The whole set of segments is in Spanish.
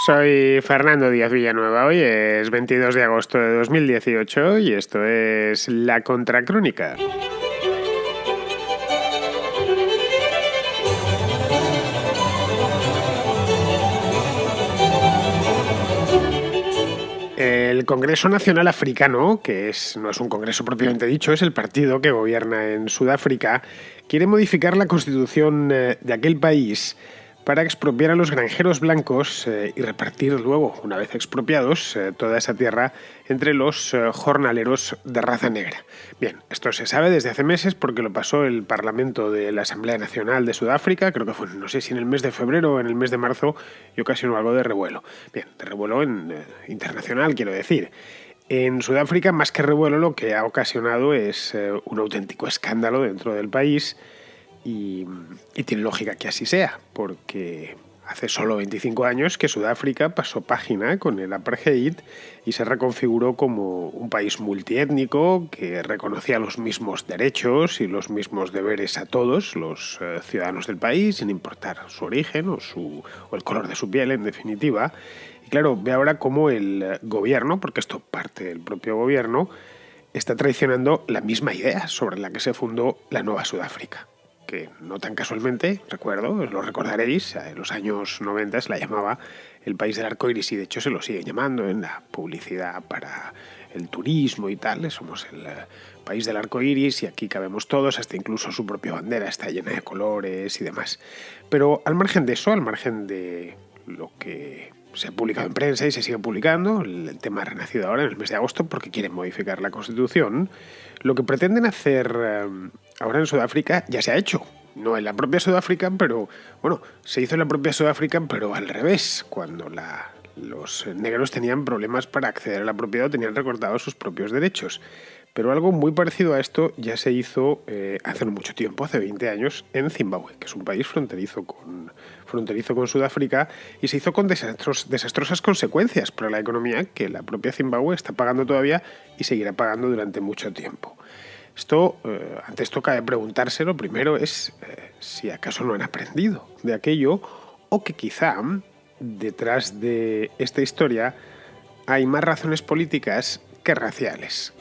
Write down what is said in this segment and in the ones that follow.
Soy Fernando Díaz Villanueva. Hoy es 22 de agosto de 2018 y esto es La Contracrónica. El Congreso Nacional Africano, que no es un congreso propiamente dicho, es el partido que gobierna en Sudáfrica, quiere modificar la constitución de aquel país para expropiar a los granjeros blancos y repartir luego, una vez expropiados, toda esa tierra entre los jornaleros de raza negra. Bien, esto se sabe desde hace meses porque lo pasó el Parlamento de la Asamblea Nacional de Sudáfrica, creo que fue, no sé si en el mes de febrero o en el mes de marzo, y ocasionó algo de revuelo. Bien, de revuelo internacional, quiero decir. En Sudáfrica, más que revuelo, lo que ha ocasionado es un auténtico escándalo dentro del país. Y tiene lógica que así sea, porque hace solo 25 años que Sudáfrica pasó página con el apartheid y se reconfiguró como un país multiétnico que reconocía los mismos derechos y los mismos deberes a todos los ciudadanos del país, sin importar su origen o el color de su piel, en definitiva. Y claro, ve ahora cómo el gobierno, porque esto parte del propio gobierno, está traicionando la misma idea sobre la que se fundó la nueva Sudáfrica, que no tan casualmente, lo recordaréis, en los años 90 se la llamaba el país del arco iris y de hecho se lo sigue llamando en la publicidad para el turismo y tal. Somos el país del arco iris y aquí cabemos todos, hasta incluso su propia bandera está llena de colores y demás. Pero al margen de eso, al margen de lo que se ha publicado en prensa y se sigue publicando, el tema ha renacido ahora en el mes de agosto porque quieren modificar la Constitución. Lo que pretenden hacer ahora en Sudáfrica ya se ha hecho. No en la propia Sudáfrica, pero bueno, se hizo en la propia Sudáfrica, pero al revés, cuando los negros tenían problemas para acceder a la propiedad o tenían recortados sus propios derechos. Pero algo muy parecido a esto ya se hizo hace no mucho tiempo, hace 20 años, en Zimbabue, que es un país fronterizo con Sudáfrica, y se hizo con desastrosas consecuencias para la economía que la propia Zimbabue está pagando todavía y seguirá pagando durante mucho tiempo. Ante esto cabe preguntarse, lo primero es si acaso no han aprendido de aquello o que quizá detrás de esta historia hay más razones políticas que raciales.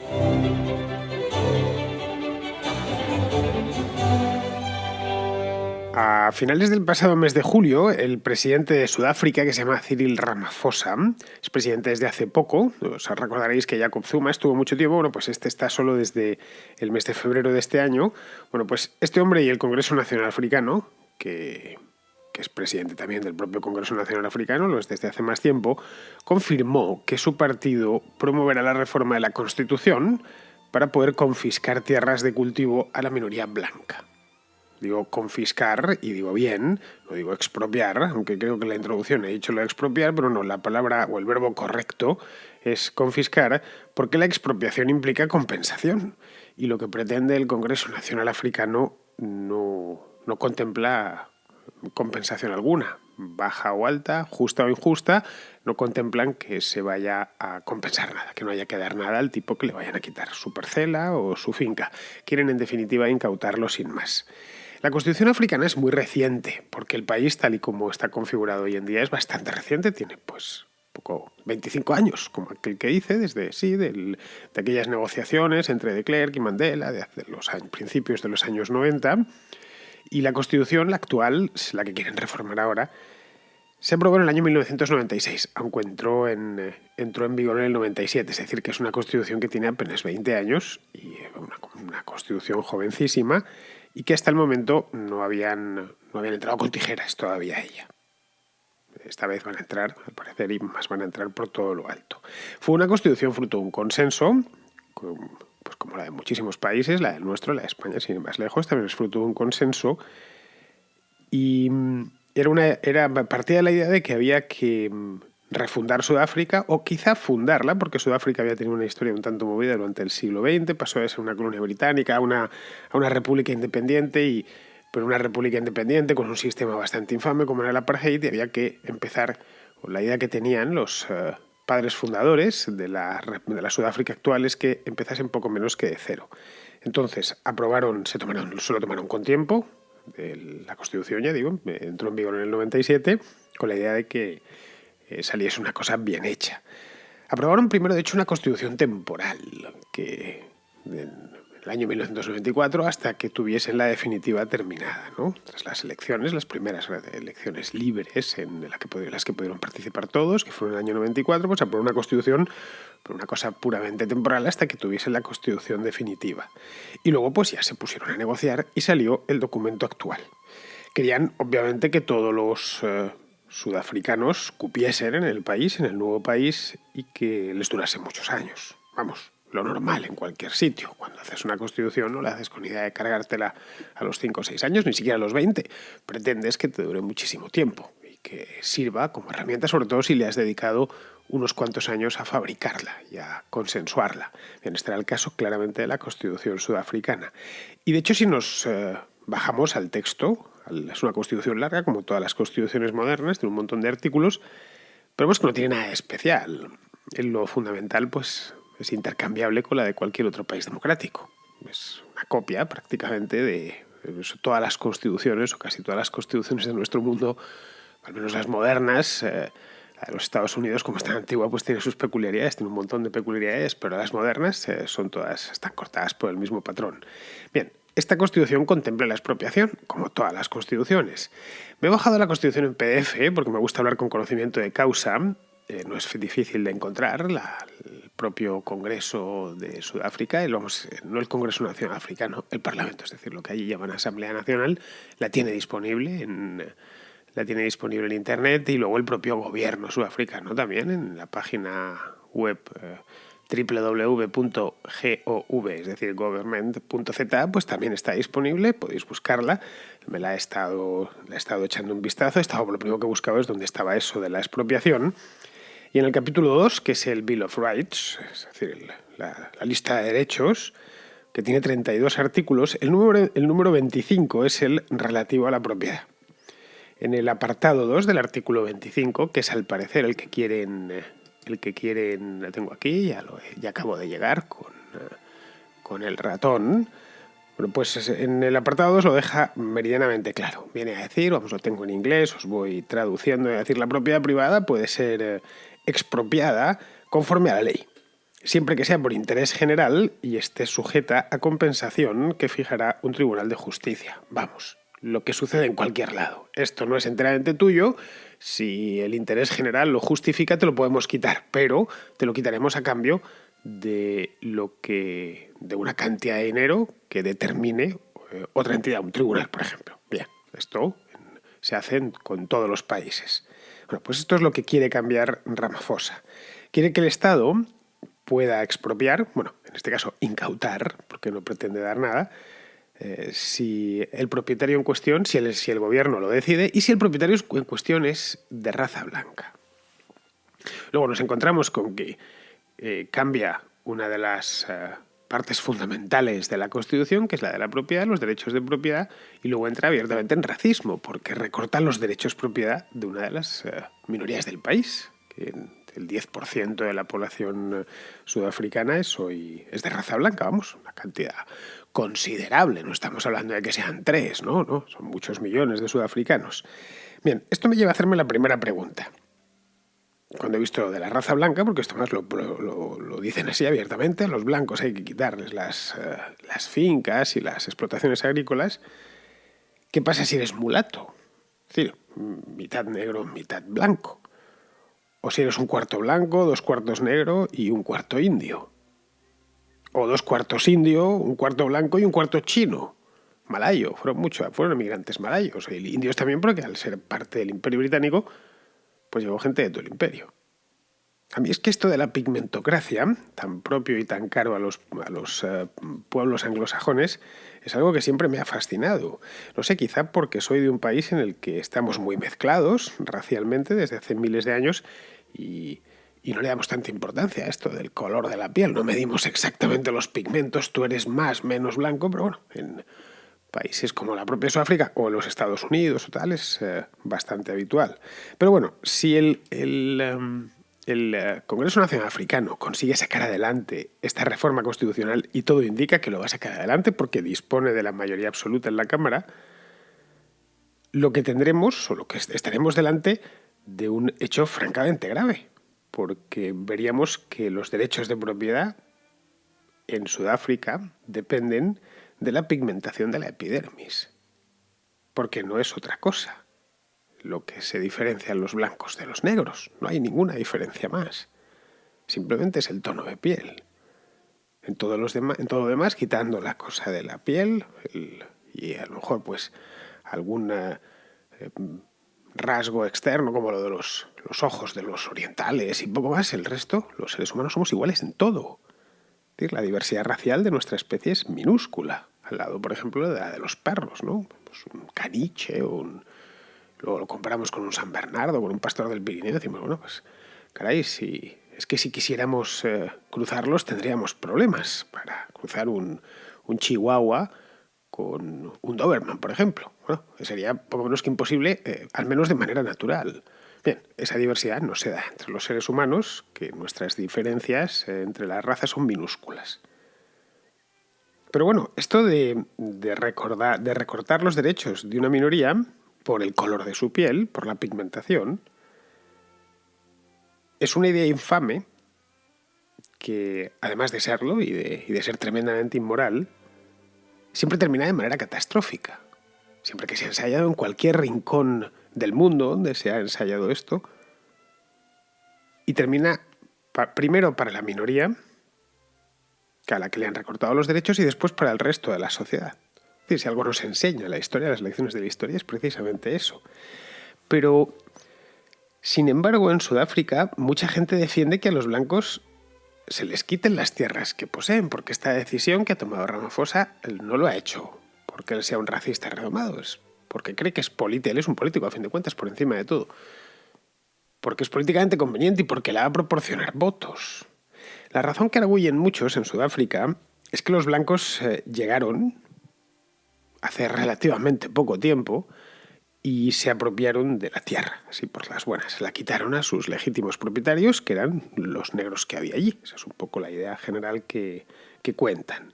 A finales del pasado mes de julio, el presidente de Sudáfrica, que se llama Cyril Ramaphosa, es presidente desde hace poco. Os recordaréis que Jacob Zuma estuvo mucho tiempo, bueno, pues este está solo desde el mes de febrero de este año. Bueno, pues este hombre y el Congreso Nacional Africano, que es presidente también del propio Congreso Nacional Africano, lo es desde hace más tiempo, confirmó que su partido promoverá la reforma de la Constitución para poder confiscar tierras de cultivo a la minoría blanca. Digo confiscar, y digo bien, no digo expropiar, aunque creo que en la introducción he dicho lo de expropiar, pero no, la palabra o el verbo correcto es confiscar, porque la expropiación implica compensación. Y lo que pretende el Congreso Nacional Africano no contempla compensación alguna, baja o alta, justa o injusta, no contemplan que se vaya a compensar nada, que no haya que dar nada al tipo que le vayan a quitar su parcela o su finca. Quieren, en definitiva, incautarlo sin más. La Constitución africana es muy reciente, porque el país, tal y como está configurado hoy en día, es bastante reciente, tiene pues 25 años, como aquel que dice, de aquellas negociaciones entre de Klerk y Mandela, de los principios de los años 90, y la Constitución, la actual, la que quieren reformar ahora, se aprobó en el año 1996, aunque entró en vigor en el 97, es decir, que es una Constitución que tiene apenas 20 años y una Constitución jovencísima y que hasta el momento no habían entrado con tijeras todavía a ella. Esta vez van a entrar, al parecer, y más van a entrar por todo lo alto. Fue una Constitución fruto de un consenso, pues como la de muchísimos países, la del nuestro, la de España, sin ir más lejos, también es fruto de un consenso y partía de la idea de que había que refundar Sudáfrica o quizá fundarla, porque Sudáfrica había tenido una historia un tanto movida durante el siglo XX, pasó de ser una colonia británica a una república independiente, pero una república independiente con un sistema bastante infame como era el apartheid, y había que empezar con la idea que tenían los padres fundadores de la Sudáfrica actual, es que empezasen poco menos que de cero. Entonces solo tomaron con tiempo. La Constitución, ya digo, entró en vigor en el 97 con la idea de que saliese una cosa bien hecha. Aprobaron primero, de hecho, una constitución temporal que en el año 1994 hasta que tuviesen la definitiva terminada, ¿no? Tras las elecciones, las primeras elecciones libres en las que pudieron participar todos, que fueron en el año 94, pues aprobó una constitución por una cosa puramente temporal hasta que tuviesen la constitución definitiva. Y luego pues ya se pusieron a negociar y salió el documento actual. Querían, obviamente, que todos los sudafricanos cupiesen en el país, en el nuevo país, y que les durase muchos años. Vamos, lo normal en cualquier sitio. Cuando haces una constitución no la haces con idea de cargártela a los 5 o 6 años, ni siquiera a los 20. Pretendes que te dure muchísimo tiempo y que sirva como herramienta, sobre todo si le has dedicado unos cuantos años a fabricarla y a consensuarla. Bien, este era el caso claramente de la Constitución sudafricana. Y de hecho, si nos bajamos al texto, es una constitución larga, como todas las constituciones modernas, tiene un montón de artículos, pero vemos que no tiene nada de especial. En lo fundamental, pues, es intercambiable con la de cualquier otro país democrático. Es una copia prácticamente de todas las constituciones, o casi todas las constituciones de nuestro mundo, al menos las modernas. La de los Estados Unidos, como es tan antigua, pues tiene sus peculiaridades, tiene un montón de peculiaridades, pero las modernas están cortadas por el mismo patrón. Bien, esta Constitución contempla la expropiación, como todas las constituciones. Me he bajado la Constitución en PDF porque me gusta hablar con conocimiento de causa. No es difícil de encontrar. El propio Congreso de Sudáfrica, no el Congreso Nacional Africano, el Parlamento, es decir, lo que allí llaman Asamblea Nacional, la tiene disponible en Internet, y luego el propio gobierno sudafricano también en la página web www.gov, es decir, government.z, pues también está disponible, podéis buscarla. Me la he estado echando un vistazo. Lo primero que he buscado es dónde estaba eso de la expropiación. Y en el capítulo 2, que es el Bill of Rights, es decir, la lista de derechos, que tiene 32 artículos, el número 25 es el relativo a la propiedad. En el apartado 2 del artículo 25, que es al parecer el que quieren, lo tengo aquí, ya acabo de llegar con el ratón. Bueno, pues en el apartado 2 lo deja meridianamente claro. Viene a decir, lo tengo en inglés, os voy traduciendo, es decir, la propiedad privada puede ser expropiada conforme a la ley, siempre que sea por interés general y esté sujeta a compensación que fijará un tribunal de justicia. Vamos, lo que sucede en cualquier lado. Esto no es enteramente tuyo. Si el interés general lo justifica, te lo podemos quitar, pero te lo quitaremos a cambio de una cantidad de dinero que determine otra entidad, un tribunal, por ejemplo. Bien, esto se hace con todos los países. Bueno, pues esto es lo que quiere cambiar Ramaphosa. Quiere que el Estado pueda expropiar, bueno, en este caso incautar, porque no pretende dar nada, si el propietario en cuestión, si el gobierno lo decide, y si el propietario en cuestión es de raza blanca. Luego nos encontramos con que cambia una de las partes fundamentales de la Constitución, que es la de la propiedad, los derechos de propiedad, y luego entra abiertamente en racismo, porque recorta los derechos de propiedad de una de las minorías del país, que el 10% de la población sudafricana es de raza blanca, vamos, una cantidad considerable. No estamos hablando de que sean 3, no, son muchos millones de sudafricanos. Bien, esto me lleva a hacerme la primera pregunta. Cuando he visto lo de la raza blanca, porque esto más lo dicen así abiertamente, a los blancos hay que quitarles las fincas y las explotaciones agrícolas. ¿Qué pasa si eres mulato? Es decir, mitad negro, mitad blanco. O si eres un cuarto blanco, 2 cuartos negro y 1 cuarto indio. O 2 cuartos indio, 1 cuarto blanco y 1 cuarto chino. Malayo, fueron emigrantes malayos. Y indios también, porque al ser parte del Imperio Británico, pues llegó gente de todo el imperio. A mí es que esto de la pigmentocracia, tan propio y tan caro a los pueblos anglosajones, es algo que siempre me ha fascinado. No sé, quizá porque soy de un país en el que estamos muy mezclados racialmente desde hace miles de años y no le damos tanta importancia a esto del color de la piel. No medimos exactamente los pigmentos, tú eres más, menos blanco, pero bueno, en países como la propia Sudáfrica o los Estados Unidos o tal es bastante habitual. Pero bueno, si el Congreso Nacional Africano consigue sacar adelante esta reforma constitucional, y todo indica que lo va a sacar adelante porque dispone de la mayoría absoluta en la Cámara, lo que tendremos o lo que estaremos delante de un hecho francamente grave, porque veríamos que los derechos de propiedad en Sudáfrica dependen de la pigmentación de la epidermis, porque no es otra cosa lo que se diferencian los blancos de los negros. No hay ninguna diferencia más. Simplemente es el tono de piel. En todo lo demás, quitando la cosa de la piel y a lo mejor pues algún rasgo externo como lo de los ojos de los orientales y poco más, el resto, los seres humanos somos iguales en todo. Es decir, la diversidad racial de nuestra especie es minúscula, al lado, por ejemplo, de la de los perros, ¿no? Pues un caniche o luego lo comparamos con un San Bernardo, con un pastor del Pirineo, y decimos, bueno, pues caray, si quisiéramos cruzarlos tendríamos problemas para cruzar un chihuahua con un doberman, por ejemplo. Bueno, sería poco menos que imposible, al menos de manera natural. Bien, esa diversidad no se da entre los seres humanos, que nuestras diferencias entre las razas son minúsculas. Pero bueno, esto de recortar los derechos de una minoría por el color de su piel, por la pigmentación, es una idea infame que, además de serlo y de ser tremendamente inmoral, siempre termina de manera catastrófica. Siempre que se ha ensayado en cualquier rincón del mundo donde se ha ensayado esto, y termina primero para la minoría, a la que le han recortado los derechos, y después para el resto de la sociedad. Es decir, si algo nos enseña la historia, las lecciones de la historia, es precisamente eso. Pero, sin embargo, en Sudáfrica mucha gente defiende que a los blancos se les quiten las tierras que poseen, porque esta decisión que ha tomado Ramaphosa él no lo ha hecho porque él sea un racista redomado, es porque cree que es político, él es un político a fin de cuentas por encima de todo, porque es políticamente conveniente y porque le va a proporcionar votos. La razón que arguyen muchos en Sudáfrica es que los blancos llegaron hace relativamente poco tiempo y se apropiaron de la tierra, así por las buenas. Se la quitaron a sus legítimos propietarios, que eran los negros que había allí. Esa es un poco la idea general que cuentan.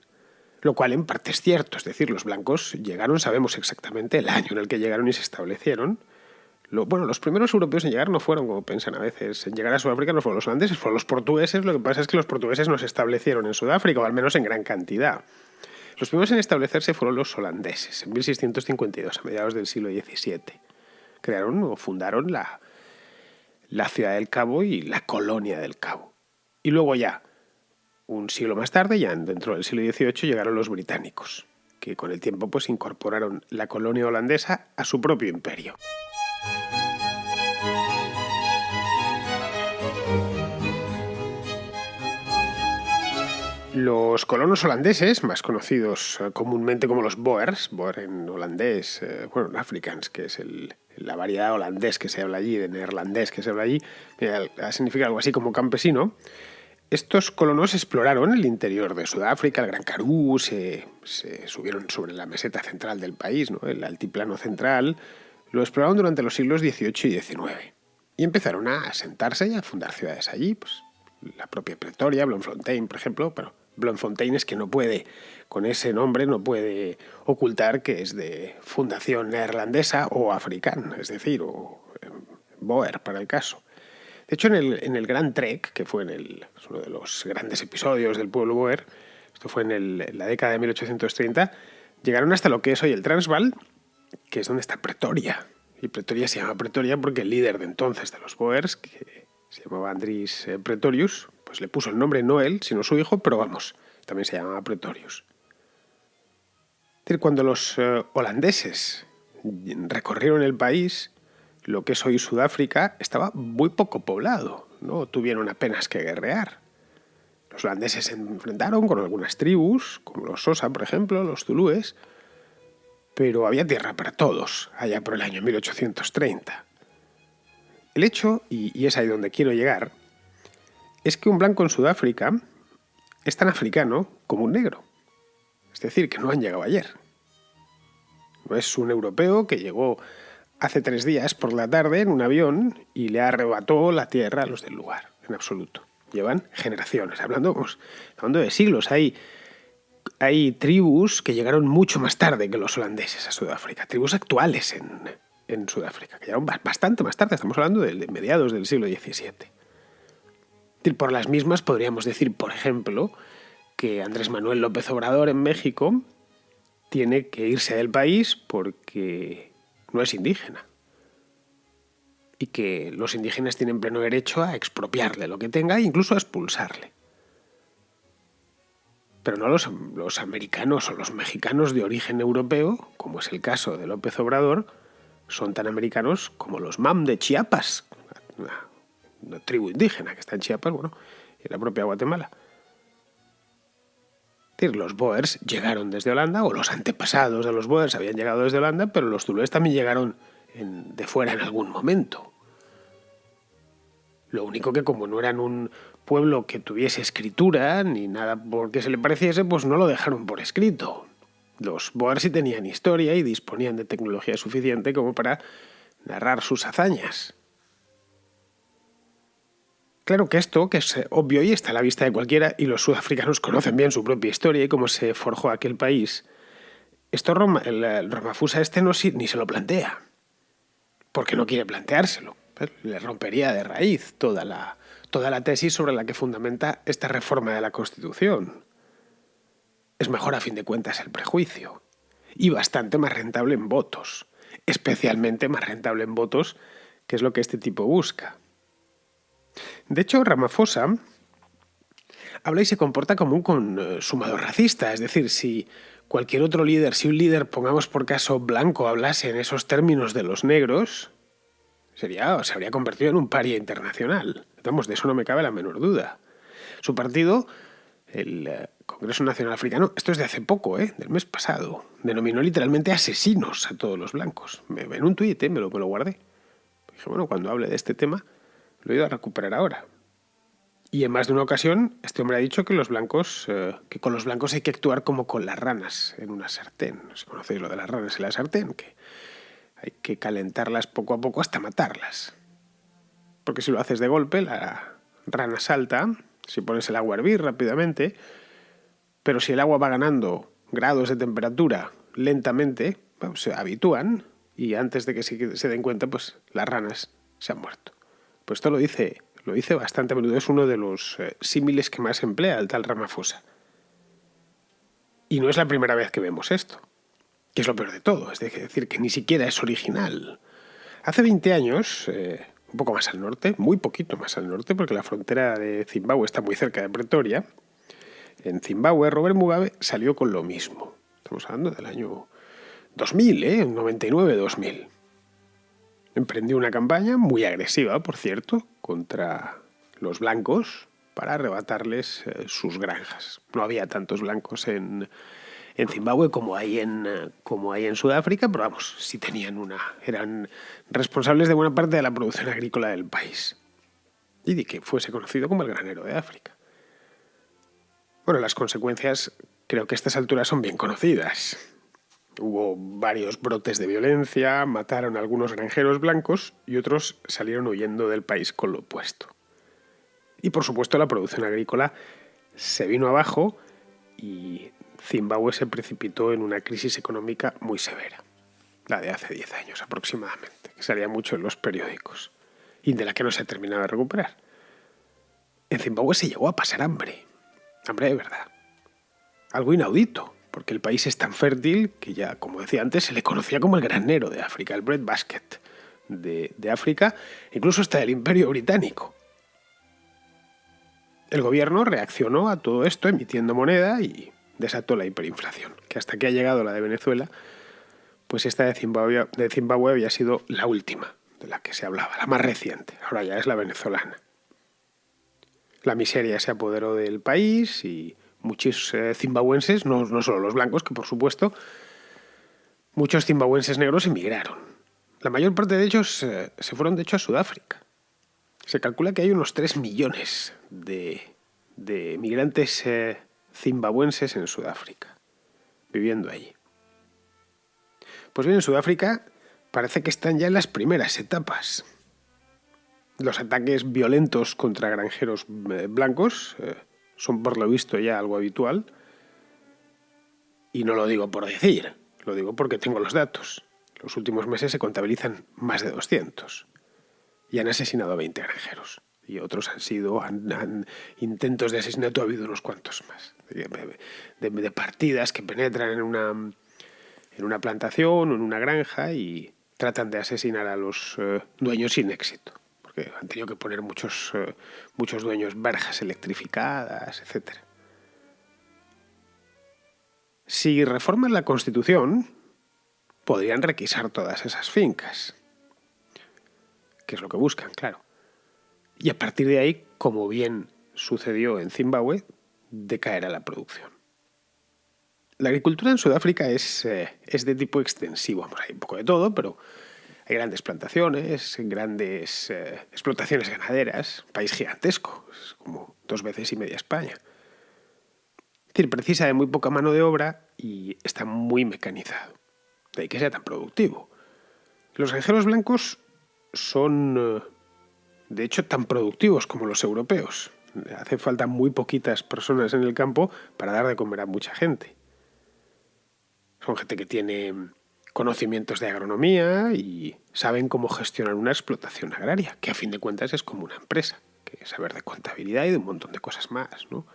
Lo cual en parte es cierto, es decir, los blancos llegaron, sabemos exactamente el año en el que llegaron y se establecieron. Los primeros europeos en llegar no fueron, como piensan a veces, en llegar a Sudáfrica no fueron los holandeses, fueron los portugueses. Lo que pasa es que los portugueses no se establecieron en Sudáfrica, o al menos en gran cantidad. Los primeros en establecerse fueron los holandeses, en 1652, a mediados del siglo XVII. Crearon o fundaron la ciudad del Cabo y la colonia del Cabo. Y luego ya, un siglo más tarde, ya dentro del siglo XVIII, llegaron los británicos, que con el tiempo pues incorporaron la colonia holandesa a su propio imperio. Los colonos holandeses, más conocidos comúnmente como los Boers, Boer en holandés, en Afrikaans, que es la variedad holandés que se habla allí, de neerlandés que se habla allí, significa algo así como campesino. Estos colonos exploraron el interior de Sudáfrica, el Gran Karoo, se subieron sobre la meseta central del país, ¿no? El altiplano central. Lo exploraron durante los siglos XVIII y XIX. Y empezaron a asentarse y a fundar ciudades allí, pues la propia Pretoria, Bloemfontein, por ejemplo, pero Bloemfontein es que no puede, con ese nombre, no puede ocultar que es de fundación neerlandesa o africana, es decir, o Boer para el caso. De hecho, en el Gran Trek, que fue uno de los grandes episodios del pueblo Boer, esto fue en la década de 1830, llegaron hasta lo que es hoy el Transvaal, que es donde está Pretoria. Y Pretoria se llama Pretoria porque el líder de entonces de los Boers, que se llamaba Andries Pretorius, pues le puso el nombre no él, sino su hijo, pero vamos, también se llamaba Pretorius. Es decir, cuando los holandeses recorrieron el país, lo que es hoy Sudáfrica estaba muy poco poblado, no tuvieron apenas que guerrear. Los holandeses se enfrentaron con algunas tribus, como los Xhosa, por ejemplo, los zulúes, pero había tierra para todos, allá por el año 1830. El hecho, y es ahí donde quiero llegar, es que un blanco en Sudáfrica es tan africano como un negro. Es decir, que no han llegado ayer. No es un europeo que llegó hace 3 días por la tarde en un avión y le arrebató la tierra a los del lugar, en absoluto. Llevan generaciones, hablando de siglos. Hay tribus que llegaron mucho más tarde que los holandeses a Sudáfrica, tribus actuales en Sudáfrica, que llegaron bastante más tarde, estamos hablando de mediados del siglo XVII. Por las mismas podríamos decir, por ejemplo, que Andrés Manuel López Obrador en México tiene que irse del país porque no es indígena. Y que los indígenas tienen pleno derecho a expropiarle lo que tenga e incluso a expulsarle. Pero no los americanos o los mexicanos de origen europeo, como es el caso de López Obrador, son tan americanos como los Mam de Chiapas, una tribu indígena que está en Chiapas, bueno, y en la propia Guatemala. Es decir, los Boers llegaron desde Holanda, o los antepasados de los Boers habían llegado desde Holanda, pero los zulúes también llegaron de fuera en algún momento. Lo único que como no eran un pueblo que tuviese escritura, ni nada porque se le pareciese, pues no lo dejaron por escrito. Los Boers sí tenían historia y disponían de tecnología suficiente como para narrar sus hazañas. Claro que esto, que es obvio y está a la vista de cualquiera, y los sudafricanos conocen bien su propia historia y cómo se forjó aquel país, esto el Ramaphosa ni se lo plantea, porque no quiere planteárselo. Le rompería de raíz toda la tesis sobre la que fundamenta esta reforma de la Constitución. Es mejor, a fin de cuentas, el prejuicio, y bastante más rentable en votos, especialmente más rentable en votos, que es lo que este tipo busca. De hecho, Ramaphosa habla y se comporta como un consumado racista. Es decir, si cualquier otro líder, si un líder, pongamos por caso blanco, hablase en esos términos de los negros, se habría convertido en un paria internacional. Vamos, de eso no me cabe la menor duda. Su partido, el Congreso Nacional Africano, esto es de hace poco, del mes pasado, denominó literalmente asesinos a todos los blancos. En un tuit, me lo guardé. Dije, bueno, cuando hable de este tema, lo he ido a recuperar ahora. Y en más de una ocasión, este hombre ha dicho que que con los blancos hay que actuar como con las ranas en una sartén. No sé si conocéis lo de las ranas en la sartén, que hay que calentarlas poco a poco hasta matarlas. Porque si lo haces de golpe, la rana salta, si pones el agua a hervir rápidamente, pero si el agua va ganando grados de temperatura lentamente, bueno, se habitúan y antes de que se den cuenta, pues las ranas se han muerto. Pues esto lo dice bastante a menudo, es uno de los símiles que más emplea el tal Ramaphosa. Y no es la primera vez que vemos esto, que es lo peor de todo, es decir, que ni siquiera es original. Hace 20 años, un poco más al norte, muy poquito más al norte, porque la frontera de Zimbabue está muy cerca de Pretoria, en Zimbabue Robert Mugabe salió con lo mismo. Estamos hablando del año 2000, 99-2000. Emprendió una campaña muy agresiva, por cierto, contra los blancos para arrebatarles sus granjas. No había tantos blancos en Zimbabue como hay en Sudáfrica, pero vamos, sí eran responsables de buena parte de la producción agrícola del país y de que fuese conocido como el granero de África. Bueno, las consecuencias creo que a estas alturas son bien conocidas. Hubo varios brotes de violencia, mataron a algunos granjeros blancos y otros salieron huyendo del país con lo opuesto. Y por supuesto la producción agrícola se vino abajo y Zimbabue se precipitó en una crisis económica muy severa, la de hace 10 años aproximadamente, que salía mucho en los periódicos y de la que no se terminaba de recuperar. En Zimbabue se llegó a pasar hambre de verdad. Algo inaudito, porque el país es tan fértil que ya, como decía antes, se le conocía como el granero de África, el breadbasket de África, incluso hasta el Imperio Británico. El gobierno reaccionó a todo esto emitiendo moneda y desató la hiperinflación, que hasta que ha llegado la de Venezuela, pues esta de Zimbabue había sido la última de la que se hablaba, la más reciente, ahora ya es la venezolana. La miseria se apoderó del país y muchos zimbabuenses, no solo los blancos, que por supuesto, muchos zimbabuenses negros emigraron. La mayor parte de ellos se fueron de hecho a Sudáfrica. Se calcula que hay unos 3 millones de migrantes zimbabuenses en Sudáfrica, viviendo allí. Pues bien, en Sudáfrica parece que están ya en las primeras etapas. Los ataques violentos contra granjeros blancos son por lo visto ya algo habitual. Y no lo digo por decir, lo digo porque tengo los datos. Los últimos meses se contabilizan más de 200 y han asesinado a 20 granjeros. Y otros han intentos de asesinato, ha habido unos cuantos más. De partidas que penetran en una plantación o en una granja y tratan de asesinar a los dueños sin éxito. Porque han tenido que poner muchos dueños verjas electrificadas, etc. Si reforman la Constitución, podrían requisar todas esas fincas, que es lo que buscan, claro. Y a partir de ahí, como bien sucedió en Zimbabue, decaerá la producción. La agricultura en Sudáfrica es de tipo extensivo. Vamos, hay un poco de todo, pero hay grandes plantaciones, grandes explotaciones ganaderas. Un país gigantesco, es como 2 veces y media España. Es decir, precisa de muy poca mano de obra y está muy mecanizado. De ahí que sea tan productivo. Los granjeros blancos son, de hecho, tan productivos como los europeos. Hace falta muy poquitas personas en el campo para dar de comer a mucha gente. Son gente que tiene conocimientos de agronomía y saben cómo gestionar una explotación agraria, que a fin de cuentas es como una empresa, que es saber de contabilidad y de un montón de cosas más, ¿no?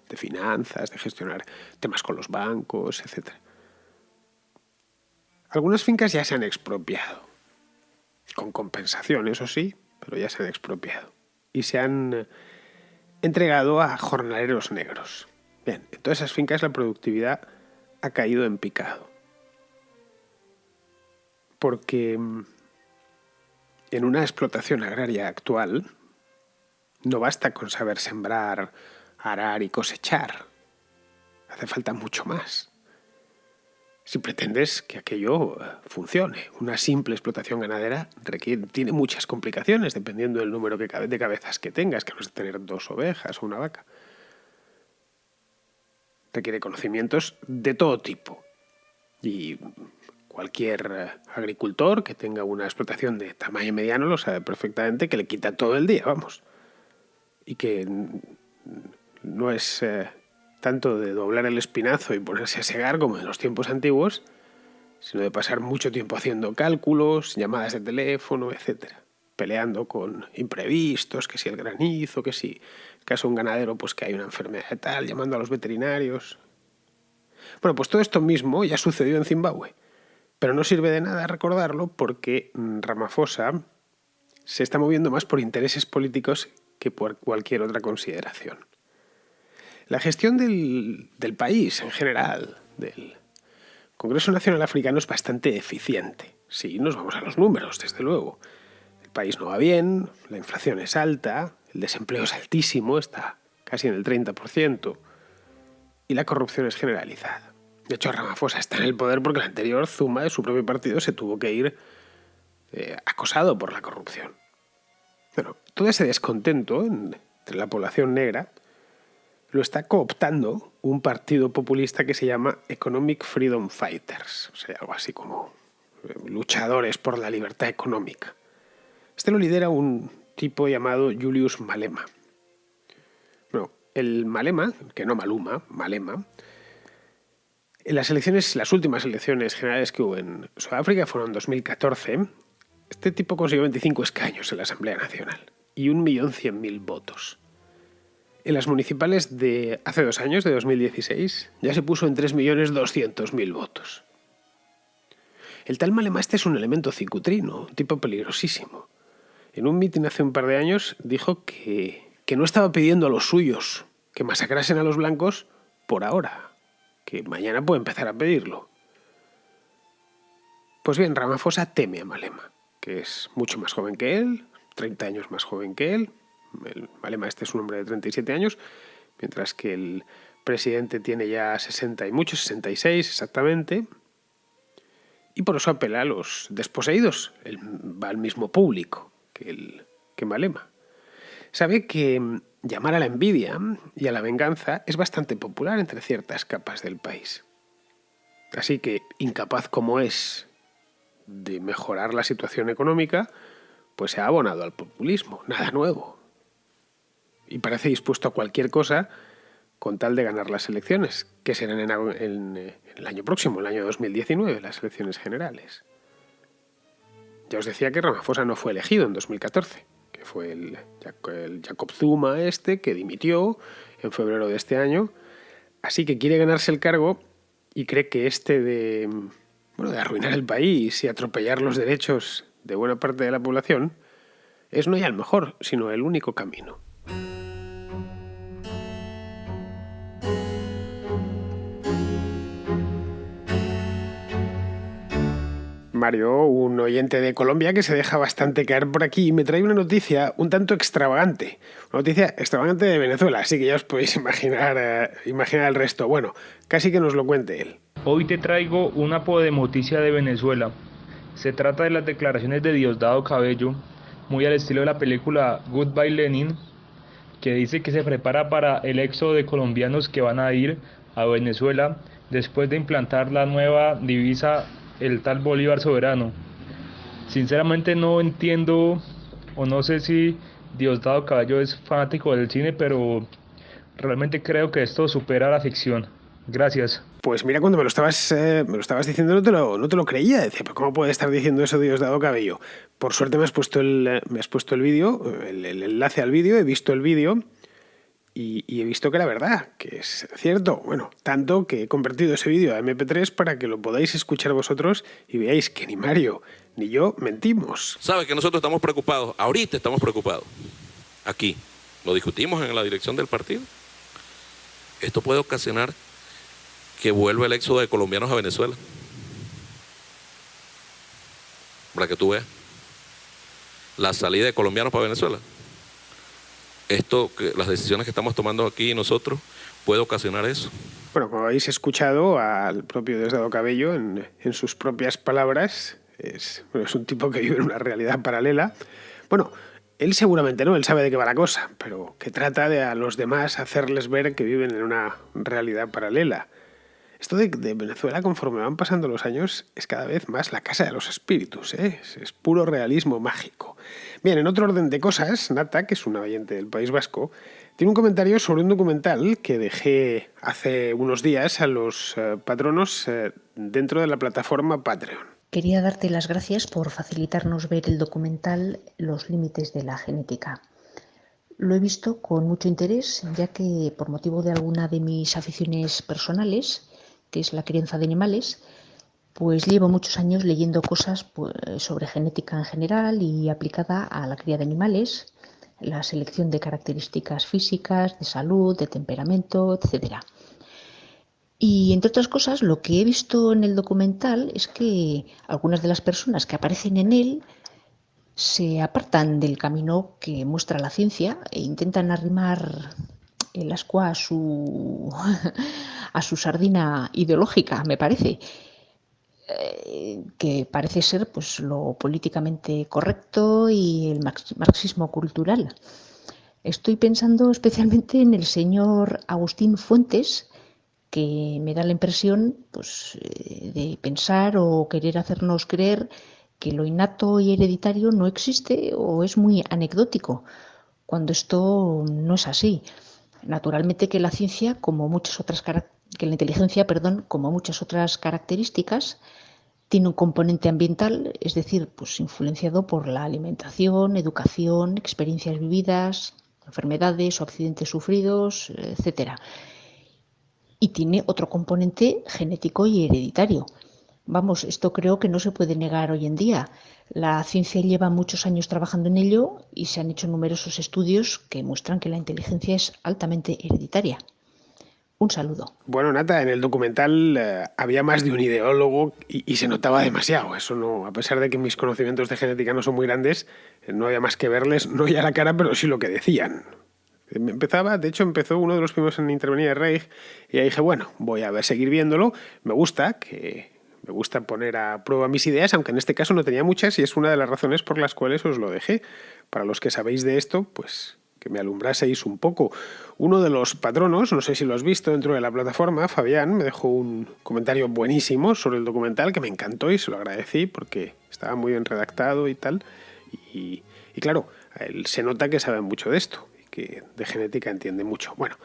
De finanzas, de gestionar temas con los bancos, etc. Algunas fincas ya se han expropiado, con compensación, eso sí, pero ya se han expropiado. Y se han entregado a jornaleros negros. Bien, en todas esas fincas la productividad ha caído en picado. Porque en una explotación agraria actual no basta con saber sembrar, arar y cosechar. Hace falta mucho más. Si pretendes que aquello funcione, una simple explotación ganadera tiene muchas complicaciones dependiendo del número de cabezas que tengas, que no es tener 2 ovejas o una vaca. Requiere conocimientos de todo tipo. Y cualquier agricultor que tenga una explotación de tamaño mediano lo sabe perfectamente, que le quita todo el día, vamos. Y que no es tanto de doblar el espinazo y ponerse a segar como en los tiempos antiguos, sino de pasar mucho tiempo haciendo cálculos, llamadas de teléfono, etc. Peleando con imprevistos, que si el granizo, que si en caso de un ganadero pues que hay una enfermedad de tal, llamando a los veterinarios. Bueno, pues todo esto mismo ya sucedió en Zimbabue, pero no sirve de nada recordarlo porque Ramaphosa se está moviendo más por intereses políticos que por cualquier otra consideración. La gestión del país en general, del Congreso Nacional Africano, es bastante eficiente. Sí, nos vamos a los números, desde luego. El país no va bien, la inflación es alta, el desempleo es altísimo, está casi en el 30%, y la corrupción es generalizada. De hecho, Ramaphosa está en el poder porque el anterior Zuma de su propio partido se tuvo que ir acosado por la corrupción. Bueno, todo ese descontento entre la población negra lo está cooptando un partido populista que se llama Economic Freedom Fighters, o sea, algo así como luchadores por la libertad económica. Este lo lidera un tipo llamado Julius Malema. Bueno, el Malema, que no Maluma, Malema, en las últimas elecciones generales que hubo en Sudáfrica fueron en 2014, este tipo consiguió 25 escaños en la Asamblea Nacional y 1.100.000 votos. En las municipales de hace 2 años, de 2016, ya se puso en 3.200.000 votos. El tal Malema es un elemento cicutrino, un tipo peligrosísimo. En un mitin hace un par de años dijo que no estaba pidiendo a los suyos que masacrasen a los blancos por ahora, que mañana puede empezar a pedirlo. Pues bien, Ramaphosa teme a Malema, que es mucho más joven que él, 30 años más joven que él. El Malema es un hombre de 37 años, mientras que el presidente tiene ya 60 y muchos, 66 exactamente. Y por eso apela a los desposeídos. Él va al mismo público que Malema. Sabe que llamar a la envidia y a la venganza es bastante popular entre ciertas capas del país. Así que, incapaz como es de mejorar la situación económica, pues se ha abonado al populismo, nada nuevo. Y parece dispuesto a cualquier cosa con tal de ganar las elecciones, que serán en el año próximo, el año 2019, las elecciones generales. Ya os decía que Ramaphosa no fue elegido en 2014, que fue el Jacob Zuma que dimitió en febrero de este año. Así que quiere ganarse el cargo y cree que de arruinar el país y atropellar los derechos de buena parte de la población es no ya el mejor, sino el único camino. Mario, un oyente de Colombia que se deja bastante caer por aquí, me trae una noticia un tanto extravagante. Una noticia extravagante de Venezuela, así que ya os podéis imaginar el resto. Bueno, casi que nos lo cuente él. Hoy te traigo una noticia de Venezuela. Se trata de las declaraciones de Diosdado Cabello, muy al estilo de la película Goodbye Lenin, que dice que se prepara para el éxodo de colombianos que van a ir a Venezuela después de implantar la nueva divisa, el tal Bolívar soberano. Sinceramente no entiendo o no sé si Diosdado Cabello es fanático del cine, pero realmente creo que esto supera la ficción. Gracias. Pues mira, cuando me lo estabas diciendo no te lo creía. Decía, ¿pero cómo puede estar diciendo eso Diosdado Cabello? Por suerte me has puesto el vídeo, el enlace al vídeo, he visto el vídeo y he visto que era verdad, que es cierto. Bueno, tanto que he convertido ese vídeo a MP3 para que lo podáis escuchar vosotros y veáis que ni Mario ni yo mentimos. Sabes que nosotros estamos preocupados, ahorita estamos preocupados. Aquí, lo discutimos en la dirección del partido. Esto puede ocasionar que vuelva el éxodo de colombianos a Venezuela. Para que tú veas. La salida de colombianos para Venezuela. Las decisiones que estamos tomando aquí nosotros, puede ocasionar eso. Bueno, como habéis escuchado al propio Diosdado Cabello en sus propias palabras, es un tipo que vive en una realidad paralela. Bueno, él seguramente no, él sabe de qué va la cosa, pero que trata de a los demás hacerles ver que viven en una realidad paralela. Esto de Venezuela, conforme van pasando los años, es cada vez más la casa de los espíritus, ¿eh? Es puro realismo mágico. Bien, en otro orden de cosas, Nata, que es una oyente del País Vasco, tiene un comentario sobre un documental que dejé hace unos días a los patronos dentro de la plataforma Patreon. Quería darte las gracias por facilitarnos ver el documental Los límites de la genética. Lo he visto con mucho interés, ya que por motivo de alguna de mis aficiones personales, que es la crianza de animales, pues llevo muchos años leyendo cosas sobre genética en general y aplicada a la cría de animales, la selección de características físicas, de salud, de temperamento, etc. Y entre otras cosas, lo que he visto en el documental es que algunas de las personas que aparecen en él se apartan del camino que muestra la ciencia e intentan arrimar el ascua a su sardina ideológica, me parece, que parece ser pues lo políticamente correcto y el marxismo cultural. Estoy pensando especialmente en el señor Agustín Fuentes, que me da la impresión pues, de pensar o querer hacernos creer que lo innato y hereditario no existe o es muy anecdótico, cuando esto no es así. Naturalmente que la ciencia, como muchas otras que la inteligencia, como muchas otras características, tiene un componente ambiental, es decir, pues influenciado por la alimentación, educación, experiencias vividas, enfermedades o accidentes sufridos, etcétera. Y tiene otro componente genético y hereditario. Vamos, esto creo que no se puede negar hoy en día. La ciencia lleva muchos años trabajando en ello y se han hecho numerosos estudios que muestran que la inteligencia es altamente hereditaria. Un saludo. Bueno, Nata, en el documental había más de un ideólogo y se notaba demasiado. Eso no, a pesar de que mis conocimientos de genética no son muy grandes, no había más que verles, no ya la cara, pero sí lo que decían. Empezó uno de los primeros en intervenir de Reich y ahí dije, bueno, voy a seguir viéndolo. Me gusta poner a prueba mis ideas, aunque en este caso no tenía muchas y es una de las razones por las cuales os lo dejé. Para los que sabéis de esto, pues que me alumbraseis un poco. Uno de los patronos, no sé si lo has visto dentro de la plataforma, Fabián, me dejó un comentario buenísimo sobre el documental que me encantó y se lo agradecí porque estaba muy bien redactado y tal. Y claro, él se nota que sabe mucho de esto y que de genética entiende mucho. Bueno,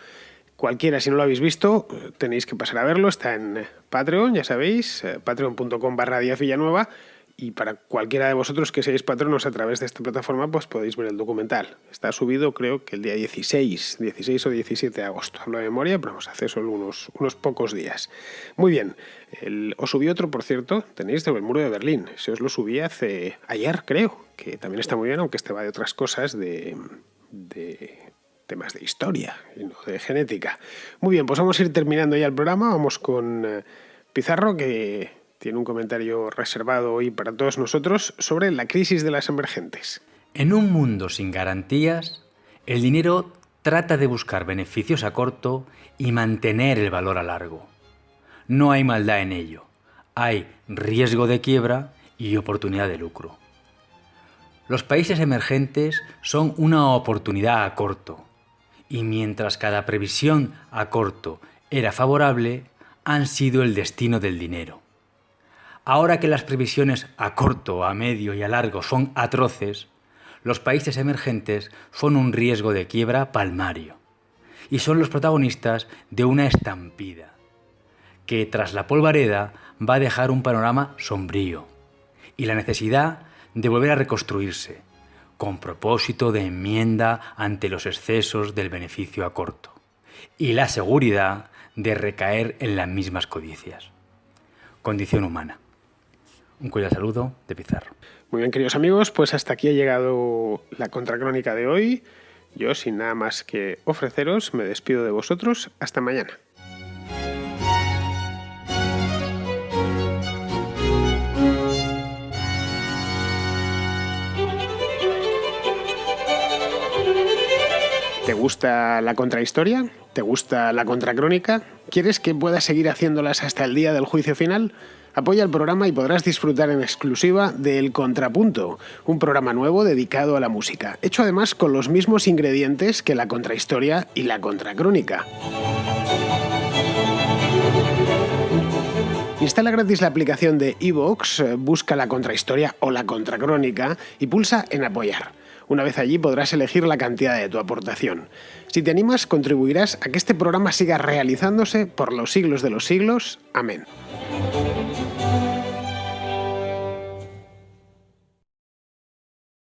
cualquiera, si no lo habéis visto, tenéis que pasar a verlo. Está en Patreon, ya sabéis, patreon.com/Díaz Villanueva. Y para cualquiera de vosotros que seáis patronos a través de esta plataforma, pues podéis ver el documental. Está subido creo que el día 16 o 17 de agosto. Hablo de memoria, pero vamos, hace solo unos pocos días. Muy bien. Os subí otro, por cierto, tenéis del muro de Berlín. Se os lo subí ayer, creo, que también está muy bien, aunque este va de otras cosas, de temas de historia y no de genética. Muy bien, pues vamos a ir terminando ya el programa. Vamos con Pizarro, que tiene un comentario reservado hoy para todos nosotros sobre la crisis de las emergentes. En un mundo sin garantías, el dinero trata de buscar beneficios a corto y mantener el valor a largo. No hay maldad en ello, hay riesgo de quiebra y oportunidad de lucro. Los países emergentes son una oportunidad a corto, y mientras cada previsión a corto era favorable, han sido el destino del dinero. Ahora que las previsiones a corto, a medio y a largo son atroces, los países emergentes son un riesgo de quiebra palmario y son los protagonistas de una estampida que tras la polvareda va a dejar un panorama sombrío y la necesidad de volver a reconstruirse con propósito de enmienda ante los excesos del beneficio a corto y la seguridad de recaer en las mismas codicias. Condición humana. Un cordial saludo de Pizarro. Muy bien, queridos amigos, pues hasta aquí ha llegado la contracrónica de hoy. Yo, sin nada más que ofreceros, me despido de vosotros. Hasta mañana. ¿Te gusta la contrahistoria? ¿Te gusta la contracrónica? ¿Quieres que pueda seguir haciéndolas hasta el día del juicio final? Apoya el programa y podrás disfrutar en exclusiva de El Contrapunto, un programa nuevo dedicado a la música, hecho además con los mismos ingredientes que la contrahistoria y la contracrónica. Instala gratis la aplicación de iVoox, busca la contrahistoria o la contracrónica y pulsa en apoyar. Una vez allí podrás elegir la cantidad de tu aportación. Si te animas, contribuirás a que este programa siga realizándose por los siglos de los siglos. Amén.